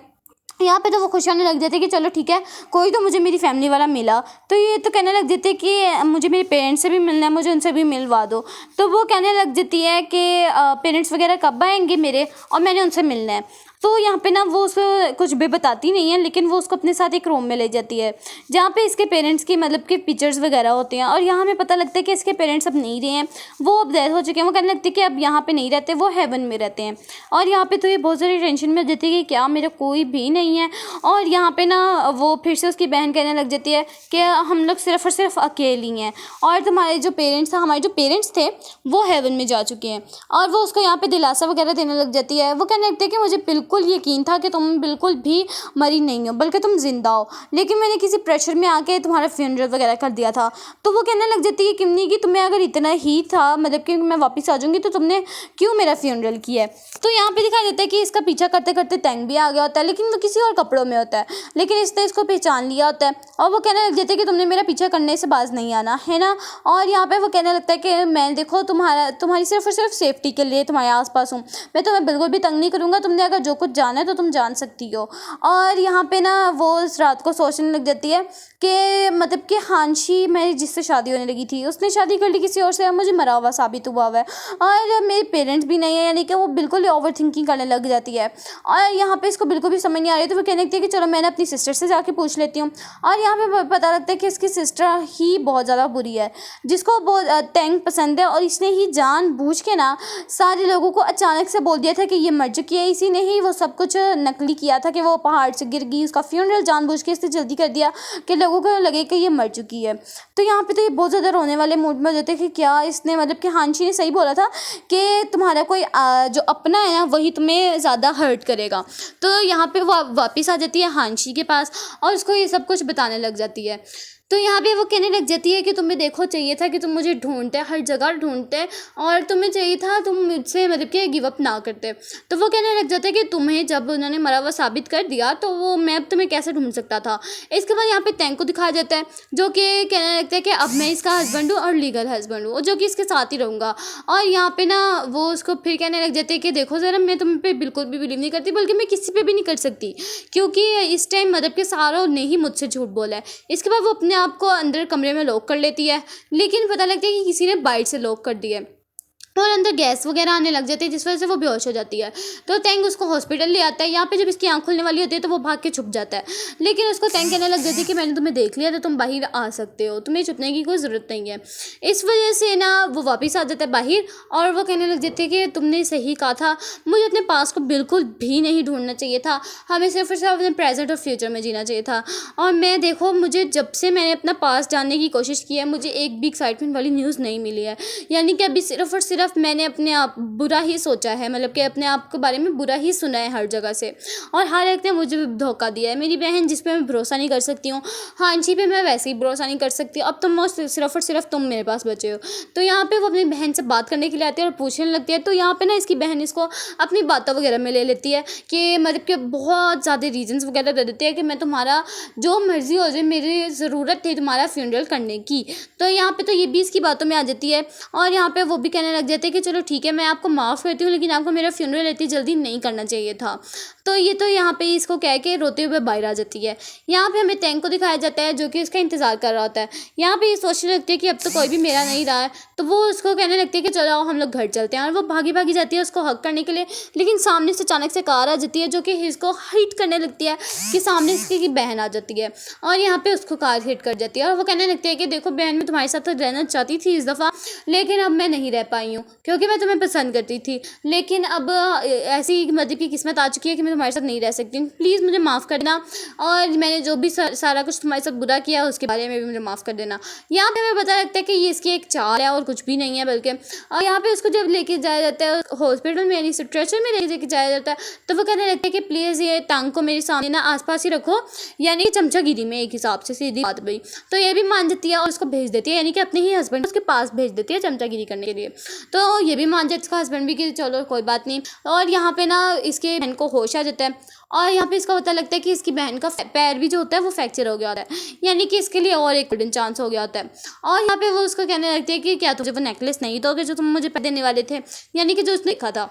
यहाँ पे तो वो खुश होने लग जाते हैं कि चलो ठीक है, कोई तो मुझे मेरी फैमिली वाला मिला। तो ये तो कहने लग जाते हैं कि मुझे मेरे पेरेंट्स से भी मिलना है, मुझे उनसे भी मिलवा दो। तो वो कहने लग जाती है कि पेरेंट्स वगैरह कब आएंगे मेरे, और मैंने उनसे मिलना है। तो यहाँ पे ना वो उसको कुछ भी बताती नहीं है, लेकिन वो उसको अपने साथ एक रूम में ले जाती है जहाँ पे इसके पेरेंट्स की मतलब कि पिक्चर्स वगैरह होते हैं। और यहाँ हमें पता लगता है कि इसके पेरेंट्स अब नहीं रहे हैं, वो अब डेथ हो चुके हैं। वो कहने लगती है कि अब यहाँ पे नहीं रहते, वो हेवन में रहते हैं। और यहाँ पे तो ये बहुत सारी टेंशन में हो जाती है कि क्या मेरा कोई भी नहीं है। और यहाँ पे ना वो फिर से उसकी बहन कहने लग जाती है कि हम लोग सिर्फ और सिर्फ अकेली हैं, और तुम्हारे जो पेरेंट्स था, हमारे जो पेरेंट्स थे वो हेवन में जा चुके हैं। और वो उसको यहाँ पे दिलासा वगैरह देने लग जाती है। वो कहने लगती है कि मुझे बिल्कुल यकीन था कि तुम बिल्कुल भी मरी नहीं हो, बल्कि तुम जिंदा हो, लेकिन मैंने किसी प्रेशर में आके तुम्हारा फ्यूनरल वगैरह कर दिया था। तो वो कहने लग जाती है किमनी कि तुम्हें अगर इतना ही था मतलब कि मैं वापस आ जाऊंगी, तो तुमने क्यों मेरा फ्यूनरल किया है। तो यहाँ पे दिखाई देता है कि इसका पीछा करते करते टैंक भी आ गया होता है, लेकिन वो किसी और कपड़ों में होता है, लेकिन इसने इसको पहचान लिया होता है। और वो कहने लग जाते हैं कि तुमने मेरा पीछा करने से बाज नहीं आना है ना। और यहाँ पे वो कहने लगता है कि मैं देखो तुम्हारी सिर्फ और सिर्फ सेफ्टी के लिए तुम्हारे आसपास हूँ, मैं तुम्हें बिल्कुल भी तंग नहीं करूँगा, तुमने अगर जो कुछ जाना है तो तुम जान सकती हो। और यहाँ पे ना वो इस रात को सोचने लग जाती है कि मतलब कि हांशी मेरी जिससे शादी होने लगी थी उसने शादी कर ली किसी और से, मुझे मरा हुआ साबित हुआ है, और मेरे पेरेंट्स भी नहीं है, यानी कि वो बिल्कुल ही ओवर थिंकिंग करने लग जाती है। और यहाँ पे इसको बिल्कुल भी समझ नहीं आ रही, तो वो कहने लगती है कि चलो मैंने अपनी सिस्टर से जाके पूछ लेती हूँ। और यहाँ पे पता लगता है कि इसकी सिस्टर ही बहुत ज़्यादा बुरी है, जिसको बहुत टैंक पसंद है, और इसने ही जानबूझ के ना सारे लोगों को अचानक से बोल दिया था कि ये मर चुकी है। इसी ने ही वो सब कुछ नकली किया था कि वो पहाड़ से गिर गई, उसका फ्यूनरल जानबूझ के इसने जल्दी कर दिया कि लोगों को लगे कि ये मर चुकी है। तो यहाँ पे तो ये बहुत ज़्यादा रोने वाले मूड में होते हैं कि क्या इसने मतलब कि हांशी ने सही बोला था कि तुम्हारा कोई जो अपना है ना वही तुम्हें ज़्यादा हर्ट करेगा। तो यहाँ पे वो वापस आ जाती है हांशी के पास और उसको ये सब कुछ बताने लग जाती है। तो यहाँ पे वो कहने लग जाती है कि तुम्हें देखो चाहिए था कि तुम मुझे ढूंढते, हर जगह ढूंढते, और तुम्हें चाहिए था तुम मुझसे मतलब कि गिव अप ना करते। तो वो कहने लग जाता है कि तुम्हें जब उन्होंने मरा हुआ साबित कर दिया तो वो मैं अब तुम्हें कैसे ढूंढ सकता था। इसके बाद यहाँ पे टैंक को दिखाया जाता है जो कि कहने लगता है कि अब मैं इसका हस्बैंड हूँ और लीगल हस्बैंड हूँ, जो कि इसके साथ ही रहूँगा। और यहाँ पे ना वो उसको फिर कहने लग जाते हैं कि देखो ज़रा मैं तुम पे बिल्कुल भी बिलीव नहीं करती, बल्कि मैं किसी पे भी नहीं कर सकती, क्योंकि इस टाइम मतलब कि सारों ने ही मुझसे झूठ बोला है। इसके बाद वो अपने आपको अंदर कमरे में लॉक कर लेती है, लेकिन पता लगता है कि किसी ने बाहर से लॉक कर दिया है और अंदर गैस वगैरह आने लग जाती है, जिस वजह से वो बेहोश हो जाती है। तो टैंक उसको हॉस्पिटल ले आता है। यहाँ पे जब इसकी आँख खुलने वाली होती है तो वो भाग के छुप जाता है, लेकिन उसको टैंक कहने लग जाती है कि मैंने तुम्हें देख लिया तो तुम बाहर आ सकते हो, तुम्हें छुपने की कोई ज़रूरत नहीं है। इस वजह से ना वो वापस आ जाता है बाहर और वो कहने लग जाती है कि तुमने सही कहा था, मुझे अपने पास को बिल्कुल भी नहीं ढूंढना चाहिए था, हमें सिर्फ और सिर्फ अपने प्रेजेंट और फ्यूचर में जीना चाहिए था। और मैं देखो मुझे जब से मैंने अपना पास जानने की कोशिश की है मुझे एक भी एक्साइटमेंट वाली न्यूज़ नहीं मिली है, यानी कि अभी सिर्फ और सिर्फ तरफ मैंने अपने आप बुरा ही सोचा है, मतलब कि अपने आप के बारे में बुरा ही सुना है हर जगह से, और हर एक ने मुझे धोखा दिया है। मेरी बहन जिस पे मैं भरोसा नहीं कर सकती हूँ, हाँ जी पे मैं वैसे ही भरोसा नहीं कर सकती। अब तुम सिर्फ और सिर्फ तुम मेरे पास बचे हो। तो यहाँ पे वो अपनी बहन से बात करने के लिए आती है और पूछने लगती है। तो यहाँ पे ना इसकी बहन इसको अपनी बातों वगैरह में ले लेती है कि मतलब कि बहुत ज़्यादा रीजंस वगैरह दे देती है कि मैं तुम्हारा जो मर्ज़ी हो जाए, मेरी ज़रूरत है तुम्हारा फ्यूनरल करने की। तो यहाँ पे तो ये भी इसकी बातों में आ जाती है, और यहाँ पे वो भी कहने लग जाते हैं कि चलो ठीक है, मैं आपको माफ़ करती हूँ, लेकिन आपको मेरा फ्यूनरल इतनी जल्दी नहीं करना चाहिए था। तो ये तो यहाँ पे इसको कह के रोते हुए बाहर आ जाती है। यहाँ पे हमें टैंक को दिखाया जाता है जो कि इसका इंतज़ार कर रहा होता है। यहाँ पे ये सोचने लगती है कि अब तो कोई भी मेरा नहीं रहा है, तो वो उसको कहने लगती है कि चलो हम लोग घर चलते हैं, और वो भागी भागी जाती है उसको हक करने के लिए, लेकिन सामने से अचानक से कार आ जाती है जो कि इसको हिट करने लगती है कि सामने इसकी बहन आ जाती है, और यहाँ पे उसको कार हिट कर जाती है। और वो कहने लगती है कि देखो बहन, मैं तुम्हारे साथ रहना चाहती थी इस दफ़ा, लेकिन अब मैं नहीं रह पाई हूँ क्योंकि मैं तुम्हें पसंद करती थी, लेकिन अब ऐसी मतलब की किस्मत आ चुकी है कि मैं तुम्हारे साथ नहीं रह सकती। प्लीज़ मुझे माफ़ करना, और मैंने जो भी सारा कुछ तुम्हारे साथ बुरा किया उसके बारे में भी मुझे माफ़ कर देना। यहाँ पे हमें पता लगता है कि ये इसकी एक चाल है और कुछ भी नहीं है बल्कि। और यहाँ पे उसको जब लेके जाया जाता है हॉस्पिटल में, यानी स्ट्रेचर में लेके जाया जाता है, तो वो कहने लगता है कि प्लीज़ ये टांग को मेरे सामने ना आसपास ही रखो, यानी चमचागिरी में एक हिसाब से सीधी बात भाई। तो ये भी मान जाती है और उसको भेज देती है, यानी कि अपने ही हस्बैंड उसके पास भेज देती है चमचागिरी करने के लिए। तो ये भी मान जाता है इसका हस्बैंड भी कि चलो कोई बात नहीं। और यहाँ पे ना इसके बहन को होश आ जाता है, और यहाँ पे इसका पता लगता है कि इसकी बहन का पैर भी जो होता है वो फ्रैक्चर हो गया होता है, यानी कि इसके लिए और एक गोल्डन चांस हो गया होता है। और यहाँ पे वो उसको कहने लगती है कि क्या तुझे वो नेकलेस नहीं दोगे जो तुम मुझे देने वाले थे, यानी कि जो उसने लिखा था।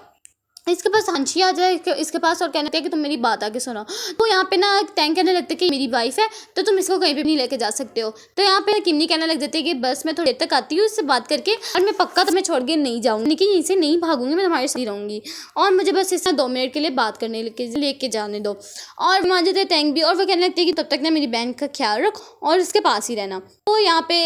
इसके पास हंसी आ जाए इसके पास और कहने लगता है कि तुम मेरी बात आगे सुनो। तो यहाँ पे ना टैंक कहने लगता है कि मेरी वाइफ है तो तुम इसको कहीं पे भी नहीं लेके जा सकते हो। तो यहाँ पे किन्नी कहने लग जाती है कि बस मैं थोड़ी देर तक आती हूँ इससे बात करके, और मैं पक्का तुम्हें छोड़ के नहीं जाऊँगी, लेकिन यहीं से नहीं भागूंगी, मैं तुम्हारे साथ ही रहूँगी, और मुझे बस इससे 2 मिनट के लिए बात करने लेके जाने दो। और मान जाते हैं टैंक भी, और वो कहने लगती है कि तब तक ना मेरी बहन का ख्याल रखो और उसके पास ही रहना। तो यहाँ पे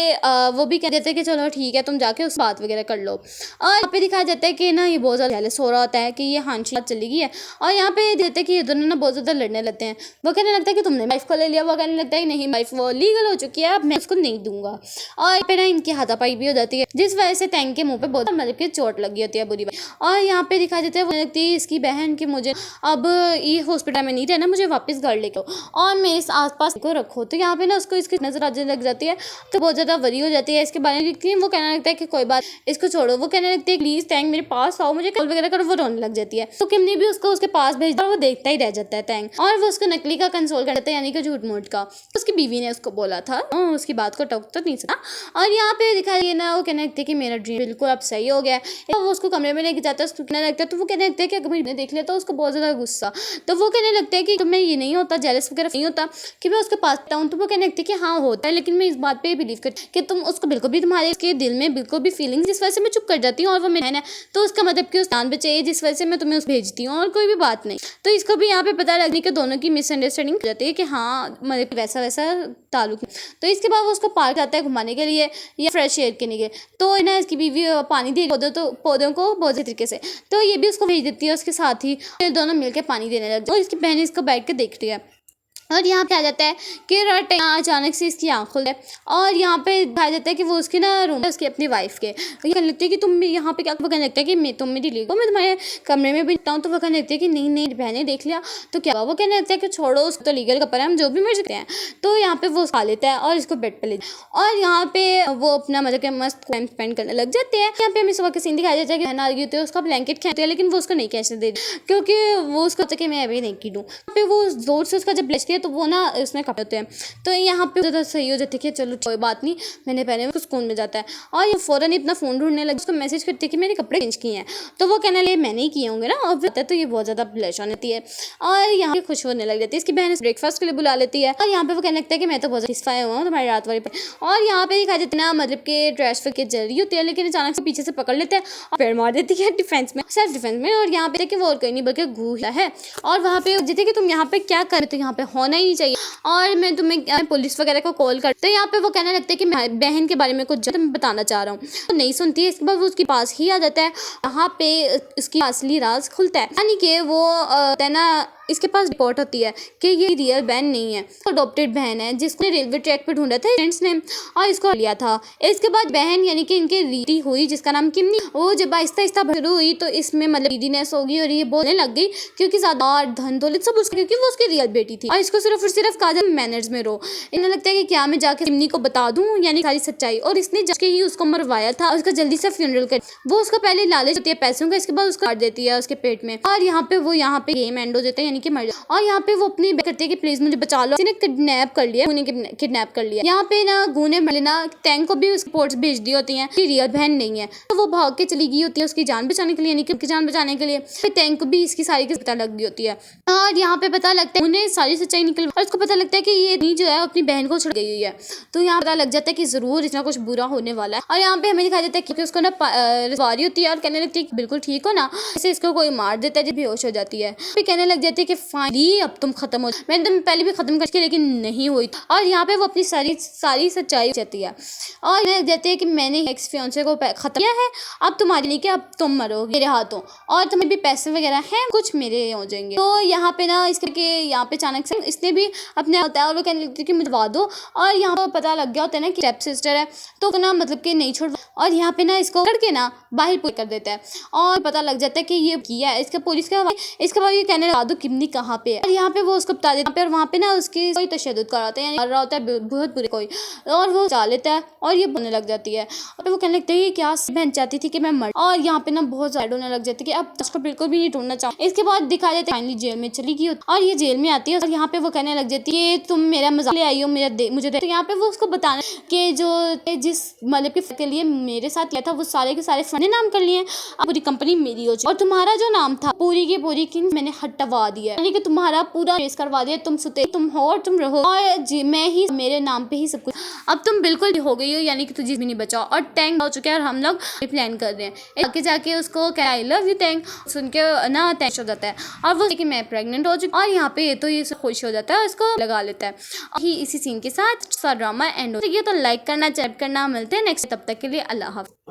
वो भी कह देते हैं कि चलो ठीक है, तुम जाके उस बात वगैरह कर लो। और यहाँ पे दिखाया जाता है कि ना ये बहुत ज़्यादा जेलस हो रहा होता है कि ये हांशी चली गई है, और यहाँ पे देते हैं कि ये दोनों ना बहुत ज़्यादा लड़ने लगते हैं। वो कहने लगता है कि तुमने वाइफ को ले लिया, वो कहने लगता है कि नहीं वाइफ वो लीगल हो चुकी है, अब मैं उसको नहीं दूंगा। और यहाँ पे ना इनकी हाथापाई भी हो जाती है, जिस वजह से टैंक के मुँह पे बहुत मतलब कि चोट लगी होती है बुरी। और यहाँ पे दिखाया जाता है वो लगती है इसकी बहन की मुझे अब ये हॉस्पिटल में नहीं रहना, मुझे वापस घर लेके और मैं इस आसपास को रखो। तो यहाँ पे ना उसको इसकी नजर आने लग जाती है, तो बहुत ज़्यादा वरी हो जाती है इसके बारे में, लेकिन वो कहने लगता है कि कोई बात इसको छोड़ो। वो कहने लगती है प्लीज़ टैंक मेरे पास आओ, मुझे कॉल वगैरह करो। वो रोने लग जाती है, तो किम ने भी उसको उसके पास भेज दिया, और वो देखता ही रह जाता है टैंक, और वो उसको नकली का कंसोल कर देता है, यानी कि झूठ मूठ का। उसकी बीवी ने उसको बोला था, उसकी बात को टोक तो नहीं सकता। और यहाँ पे दिखाई ना वो कहने लगती है कि मेरा ड्रीम बिल्कुल अब सही हो गया है। वो उसको कमरे में लेके जाता है, उसको कहने लगता है, तो वो कहने लगता है कि अगर मैंने देख लिया तो उसको बहुत ज़्यादा गुस्सा। तो वो कहने लगता है कि तुम्हें ये नहीं होता, जेलस वगैरह नहीं होता कि मैं उसके पास हूँ। तो वो कहने लगती है कि हाँ होता है, लेकिन मैं इस बात पे बिलीव करती कि तुम उसको बिल्कुल भी तुम्हारे उसके दिल में बिल्कुल भी फीलिंग्स, जिस वजह से मैं चुप कर जाती हूँ, और वो मेरी बहन है तो उसका मतलब कि उस जान पे चाहिए, जिस वजह से मैं तुम्हें उस भेजती हूँ, और कोई भी बात नहीं। तो इसको भी यहाँ पे पता लगने के दोनों की मिसअंडरस्टैंडिंग हो जाती है कि हाँ मतलब वैसा वैसा ताल्लुक। तो इसके बाद वो उसको पार्क जाता है घुमाने के लिए या फ्रेश एयर के लिए। तो ना इसकी बीवी पानी दे पौधों को बहुत ही तरीके से, तो ये भी उसको भेज देती है उसके साथ ही, दोनों मिलकर पानी देने लगते हैं। और इसकी बहन इसको बैठ कर देखती है, और यहाँ पे आ जाता है कि अचानक से इसकी आँख खुलता है, और यहाँ पे दिखाया जाता है कि वो उसके ना रूम है उसकी अपनी वाइफ के। ये कहने लगती है कि तुम यहाँ पे क्या, वो कहने लगता है कि तुम मेरी लीगो, मैं तुम्हारे कमरे में भी हूँ। तो वो कहने लगती है कि नहीं नहीं बहने देख लिया तो क्या हुआ। वो कहने लगता है कि छोड़ो उसको, तो लीगल कपड़ा है, हम जो भी मर सकते हैं। तो यहाँ पे वो खा लेता है और इसको बेड पर ले, और यहाँ पे वो अपना मतलब कि मस्त टाइम स्पेंड करने लग जाते हैं। यहाँ पे हमें सुबह के सीन दिखाया जाता है कि बहन आ गई होती है, उसका ब्लैंकेट खींचती है, लेकिन वो उसको नहीं खींचने दे रही क्योंकि वो उसको कि मैं अभी नहीं की दूँ। यहाँ पे वो जोर से उसका जब बेचती है तो वो ना उसमें कपड़े होते हैं, तो यहाँ पे ज़्यादा सही हो जाती है कि चलो कोई बात नहीं मैंने पहने, उसको स्कूल में जाता है। और ये फ़ौरन ही अपना फ़ोन ढूंढने लगे, उसको मैसेज करती है कि मेरे कपड़े चेंज किए हैं। तो वो कहने लगे मैंने ही किए होंगे ना, और फिर तो ये बहुत ज़्यादा परेशान होती है, और यहाँ पे खुश होने लग जाती है। इसकी बहन ब्रेकफास्ट के लिए बुला लेती है, और यहाँ पे वो कहने लगता है कि मैं तो बहुत सेटिस्फाई हुआ हूँ तुम्हारी रात वाली पे। और यहाँ पे दिखा देते ना मतलब कि ट्रैश के जल रही होती है, लेकिन अचानक से पीछे से पकड़ लेते हैं और पैर मार देती है डिफेंस में, सेल्फ डिफेंस में। और यहाँ पे कि वो और कोई नहीं बल्कि घूसा है, और वहाँ पे जीते कि तुम यहाँ पे क्या कर, तो यहाँ पे होना ही नहीं चाहिए, और मैं तुम्हें पुलिस वगैरह को कॉल कर। तो यहाँ पे वो कहने लगते हैं कि मैं बहन के बारे में कुछ मैं बताना चाह रहा हूँ, तो नहीं सुनती है। इसके बाद वो उसके पास ही आ जाता है, यहाँ पे उसकी असली राज खुलता है, यानी कि वो ना इसके पास रिपोर्ट होती है कि ये रियल बहन नहीं है, अडॉप्टेड बहन है जिसको रेलवे ट्रैक पे ढूंढा था फ्रेंड्स ने और इसको लिया था। इसके बाद बहन यानी कि इनकी रीति हुई जिसका नाम किमनी, वो जब आहिस्ता आहिस्ता शुरू हुई तो इसमें मतलब दीदीनेस होगी और ये बोलने लग गई क्योंकि ज्यादा धन दौलत सब उसकी, क्योंकि वो उसकी रियल बेटी थी और इसको सिर्फ और सिर्फ काजल मैनर्स में रो। इन्हें लगता है कि क्या मैं जाके किमनी को बता दूं यानी सारी सच्चाई, और इसने जाके ही उसको मरवाया था और उसका जल्दी से फ्यूनरल कर। वो उसका पहले लालच होती है पैसों का, इसके बाद उसको काट देती है उसके पेट में और यहाँ पे वो यहाँ पे गेम एंड हो जाता है यानी कि मर जाता है। और यहाँ पे वो अपनी करती है कि प्लीज मुझे बचा लो, इसने किडनैप कर लिया, किडनैप कर लिया। यहाँ पे ना गू ने ना टैंक को भी रिपोर्ट्स भेज दी होती हैं कि रियल बहन नहीं है, तो वो भाग के चली गई होती है उसकी जान बचाने के लिए, यानी कि उसकी जान बचाने के लिए। फिर टैंक को भी इसकी सारी की पता लग गई होती है और यहाँ पे पता लगता है उन्हें सारी सच्चाई निकल और उसको पता लगता है कि ये नहीं जो है अपनी बहन को छोड़ गई हुई है। तो यहाँ पता लग जाता है कि जरूर इतना कुछ बुरा होने वाला है। और यहाँ पे हमें दिखाई देता है कि उसको ना रखवारी होती है और कहने लगती है कि बिल्कुल ठीक हो ना, जैसे इसको कोई मार देता है जब बेहोश हो जाती है। फिर कहने लग जाती है कि फाइनली अब तुम खत्म हो, मैंने तुम पहले भी खत्म करके लेकिन नहीं हुई। और यहाँ पे वो अपनी सारी सच्चाई जाती है और लग जाती है कि मैंने एक्स फियांसे को खत्म किया है, अब तुम्हारे लिए कि अब तुम मरोगे मेरे हाथों और तुम्हें भी पैसे वगैरह हैं कुछ मेरे हो जाएंगे। तो यहाँ पे ना इसके यहाँ पे अचानक से इसने भी अपने होता है और वो कहने लगती है कि मुझवा दो। और यहाँ पर पता लग गया होता है ना कि स्टेप सिस्टर है तो ना मतलब कि नहीं छोड़, और यहाँ पे ना इसको करके ना बाहर पुल कर देता है और पता लग जाता है कि ये किया है इसका पुलिस का। इसके बाद ये कहने लगा दो किमनी कहाँ पे है और यहाँ पे वो उसको बता देता है और वहाँ पे ना उसकी कोई तशद्दुद कराता है, कर रहा होता है बहुत बुरे कोई, और वो जा लेता है और ये बोलने लग जाती है और वो कहने लगता है क्या बहन चाहती थी कि मैं मर। और यहाँ पे ना बहुत ज़्यादा होने लग जाती है कि अब उसको बिल्कुल भी नहीं ढूंढना चाहूँ। इसके बाद दिखाया जाता है फाइनली जेल में चली गई और ये जेल में आती है और यहाँ पे वो कहने लग जाती है तुम मेरा मजाक ले आई हो मुझे तो यहाँ पे वो उसको बताना कि जो जिस मतलब के लिए मेरे साथ किया था वो सारे के सारे फंड नाम कर लिए, अब पूरी कंपनी मेरी हो और तुम्हारा जो नाम था पूरी की पूरी की मैंने हटवा दिया, यानी कि तुम्हारा पूरा रेस करवा दिया, तुम सुते तुम हो और तुम रहो और मैं ही मेरे नाम पे ही सब कुछ, अब तुम बिल्कुल हो गई हो यानी कि तुझे भी नहीं बचाओ। और टैंक हो चुका है और हम लोग प्लान कर रहे हैं आगे जाके उसको क्या आई लव यू टैंक सुन के ना टैंक हो जाता है और वो कि मैं प्रेग्नेंट हो चुकी और यहाँ पे ये तो ये खुश हो जाता है उसको लगा लेता है। ही इसी सीन के साथ ड्रामा एंड हो तो लाइक करना चैट करना, मिलते हैं नेक्स्ट, तब तक के लिए अल्लाह हाफ़िज़।